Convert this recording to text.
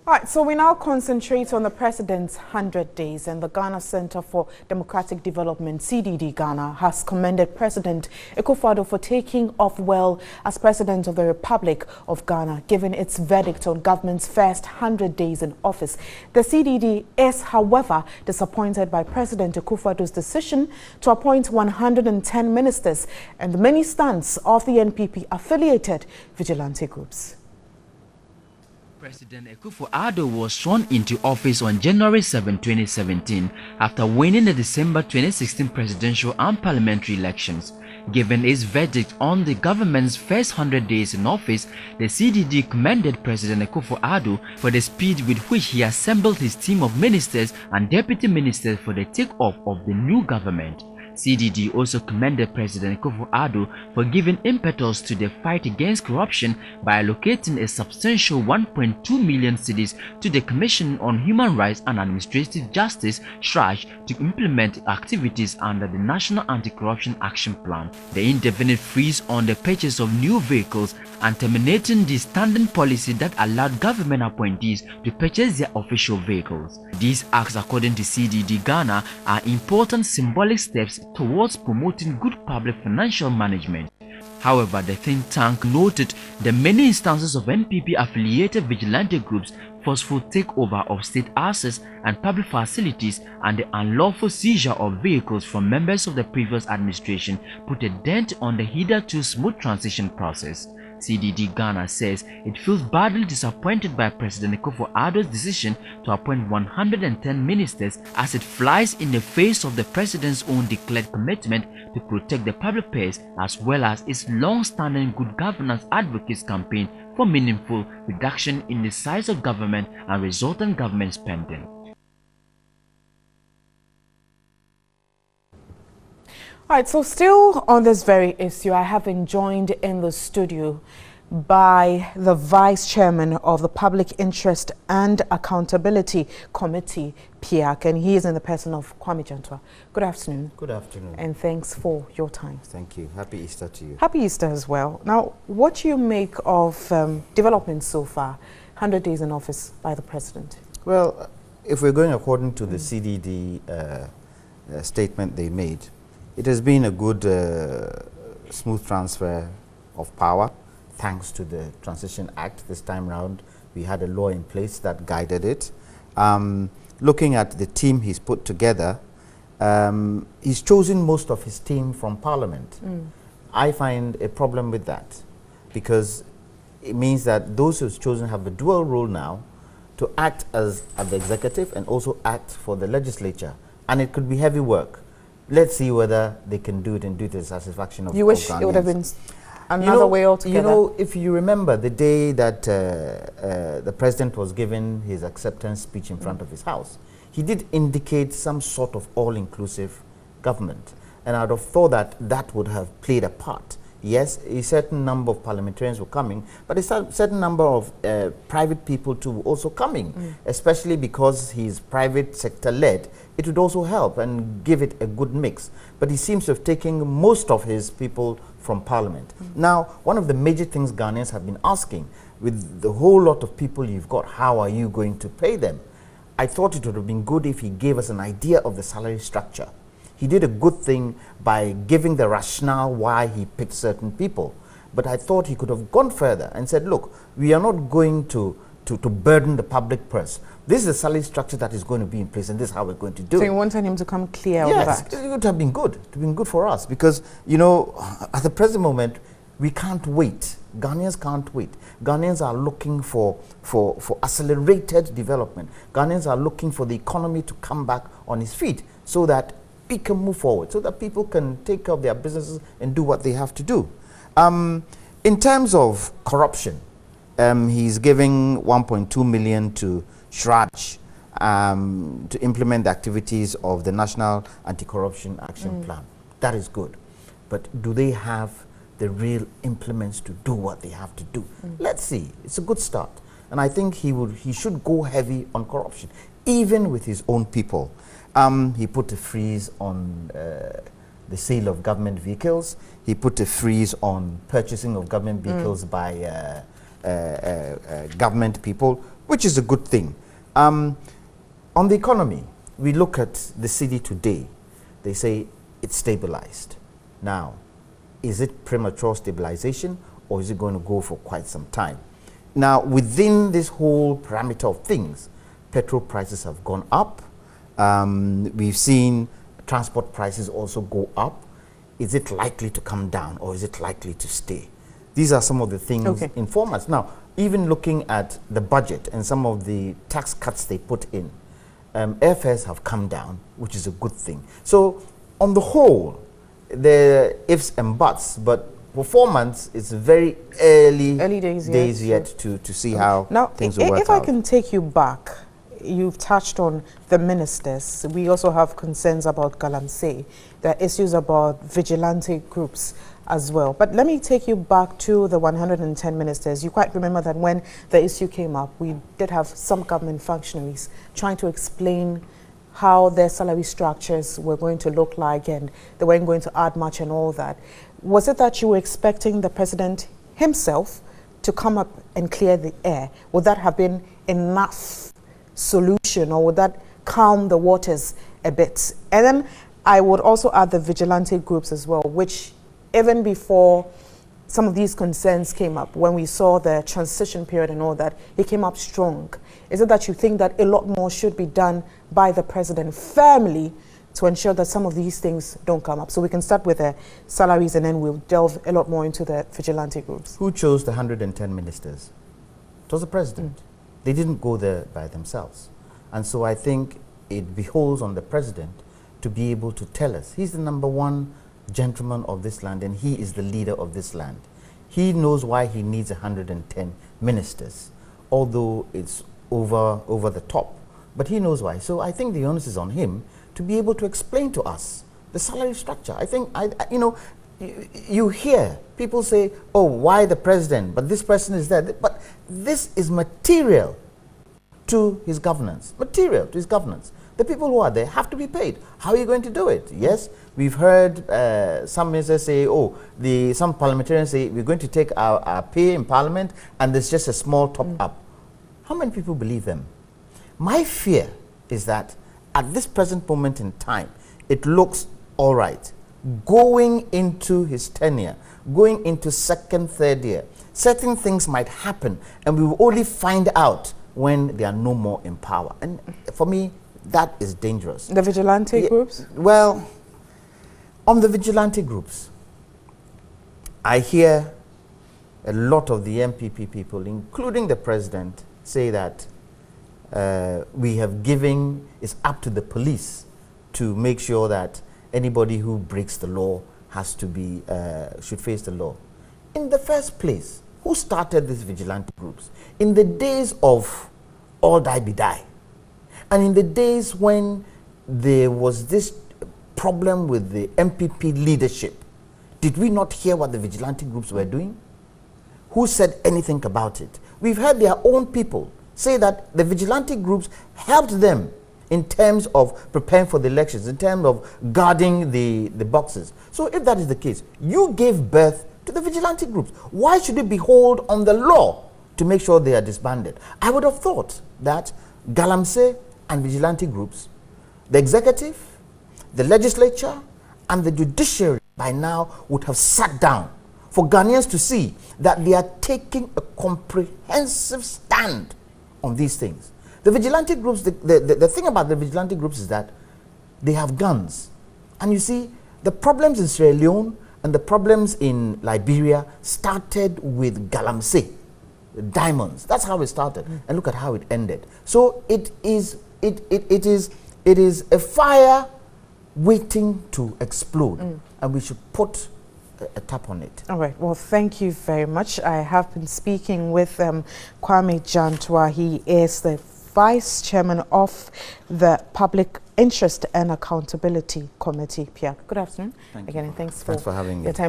All right, so we now concentrate on the president's 100 days, and the Ghana Center for Democratic Development, CDD Ghana, has commended President Akufo-Addo for taking off well as President of the Republic of Ghana, given its verdict on government's first 100 days in office. The CDD is, however, disappointed by President Akufo-Addo's decision to appoint 110 ministers and the many stunts of the NPP-affiliated vigilante groups. President Akufo-Addo was sworn into office on January 7, 2017 after winning the December 2016 presidential and parliamentary elections. Given its verdict on the government's first 100 days in office, the CDD commended President Akufo-Addo for the speed with which he assembled his team of ministers and deputy ministers for the takeoff of the new government. CDD also commended President Akufo-Addo for giving impetus to the fight against corruption by allocating a substantial 1.2 million cedis to the Commission on Human Rights and Administrative Justice (SHRAJ) to implement activities under the National Anti-Corruption Action Plan, the indefinite freeze on the purchase of new vehicles, and terminating the standing policy that allowed government appointees to purchase their official vehicles. These acts, according to CDD Ghana, are important symbolic steps towards promoting good public financial management. However, the think tank noted the many instances of NPP-affiliated vigilante groups' forceful takeover of state assets and public facilities and the unlawful seizure of vehicles from members of the previous administration put a dent on the hitherto smooth transition process. CDD Ghana says it feels badly disappointed by President Akufo-Addo's decision to appoint 110 ministers, as it flies in the face of the president's own declared commitment to protect the public purse, as well as its long-standing good governance advocates campaign for meaningful reduction in the size of government and resultant government spending. All right, so still on this very issue, I have been joined in the studio by the Vice Chairman of the Public Interest and Accountability Committee, PIAC, and he is in the person of Kwame Jantwa. Good afternoon. Good afternoon. And thanks for your time. Thank you. Happy Easter to you. Happy Easter as well. Now, what do you make of developments so far, 100 days in office by the President? Well, if we're going according to the CDD statement they made, it has been a good, smooth transfer of power, thanks to the Transition Act. This time round, we had a law in place that guided it. Looking at the team he's put together, he's chosen most of his team from Parliament. I find a problem with that, because it means that those who's chosen have a dual role now to act as the executive and also act for the legislature, and it could be heavy work. Let's see whether they can do it and do it to the satisfaction of Ghanaians. You wish it would have been another way altogether? You know, if you remember the day that the President was given his acceptance speech in front of his house, he did indicate some sort of all-inclusive government. And I'd have thought that that would have played a part. Yes, a certain number of parliamentarians were coming, but a certain number of private people too were also coming, especially because he's private sector led. It would also help and give it a good mix. But he seems to have taken most of his people from Parliament. Now, one of the major things Ghanaians have been asking, with the whole lot of people you've got, how are you going to pay them? I thought it would have been good if he gave us an idea of the salary structure. He did a good thing by giving the rationale why he picked certain people. But I thought he could have gone further and said, look, we are not going to burden the public purse. This is the salary structure that is going to be in place, and this is how we're going to do it. So you wanted him to come clear with that? Yes, it would have been good. It would have been good for us, because, you know, at the present moment, we can't wait. Ghanaians can't wait. Ghanaians are looking for accelerated development. Ghanaians are looking for the economy to come back on its feet so that we can move forward, so that people can take care of their businesses and do what they have to do. In terms of corruption, he's giving 1.2 million to SHRAJ to implement the activities of the National Anti-Corruption Action Plan. That is good. But do they have the real implements to do what they have to do? Let's see. It's a good start. And I think he should go heavy on corruption, even with his own people. He put a freeze on the sale of government vehicles. He put a freeze on purchasing of government vehicles by government people, which is a good thing. On the economy, we look at the city today. They say it's stabilized. Now, is it premature stabilization, or is it going to go for quite some time? Now, within this whole parameter of things, petrol prices have gone up. We've seen transport prices also go up. Is it likely to come down, or is it likely to stay? These are some of the things in formats. Now, even looking at the budget and some of the tax cuts they put in, airfares have come down, which is a good thing. So, on the whole, there are ifs and buts, but for 4 months, it's very early days yet to see how things will work out. If I can take you back, you've touched on the ministers. We also have concerns about Galamsey. There are issues about vigilante groups as well. But let me take you back to the 110 ministers. You quite remember that when the issue came up, we did have some government functionaries trying to explain how their salary structures were going to look like, and they weren't going to add much and all that. Was it that you were expecting the president himself to come up and clear the air? Would that have been enough solution, or would that calm the waters a bit? And then I would also add the vigilante groups as well, which even before some of these concerns came up, when we saw the transition period and all that, he came up strong. Is it that you think that a lot more should be done by the president firmly to ensure that some of these things don't come up? So we can start with the salaries, and then we'll delve a lot more into the vigilante groups. Who chose the 110 ministers? It was the president. They didn't go there by themselves. And so I think it behoves on the president to be able to tell us. He's the #1 gentleman of this land, and he is the leader of this land. He knows why he needs 110 ministers, although it's over the top. But he knows why. So I think the onus is on him to be able to explain to us the salary structure. I think, you hear people say, oh, why the president? But this person is there. But this is material to his governance. Material to his governance. The people who are there have to be paid. How are you going to do it? Yes, we've heard some ministers say, some parliamentarians say, we're going to take our pay in parliament and there's just a small top up. How many people believe them? My fear is that at this present moment in time, it looks all right. Going into his tenure, going into second, third year, certain things might happen, and we will only find out when they are no more in power. And for me, that is dangerous. The vigilante groups? Well, on the vigilante groups, I hear a lot of the MPP people, including the president, say that it's up to the police to make sure that anybody who breaks the law has to be, should face the law. In the first place, who started these vigilante groups? In the days of all die be die, and in the days when there was this problem with the MPP leadership, did we not hear what the vigilante groups were doing? Who said anything about it? We've heard their own people say that the vigilante groups helped them in terms of preparing for the elections, in terms of guarding the boxes. So if that is the case, you gave birth to the vigilante groups. Why should it behold on the law to make sure they are disbanded? I would have thought that Galamsey and vigilante groups, the executive, the legislature, and the judiciary by now would have sat down for Ghanaians to see that they are taking a comprehensive stand on these things. The vigilante groups, the thing about the vigilante groups is that they have guns. And you see, the problems in Sierra Leone and the problems in Liberia started with Galamsey, diamonds. That's how it started. And look at how it ended. So it is a fire waiting to explode. And we should put a tap on it. All right. Well, thank you very much. I have been speaking with Kwame Jantua. He is the Vice Chairman of the Public Interest and Accountability Committee. Pierre, good afternoon. Thank Again, you. and thanks for having me. Your time.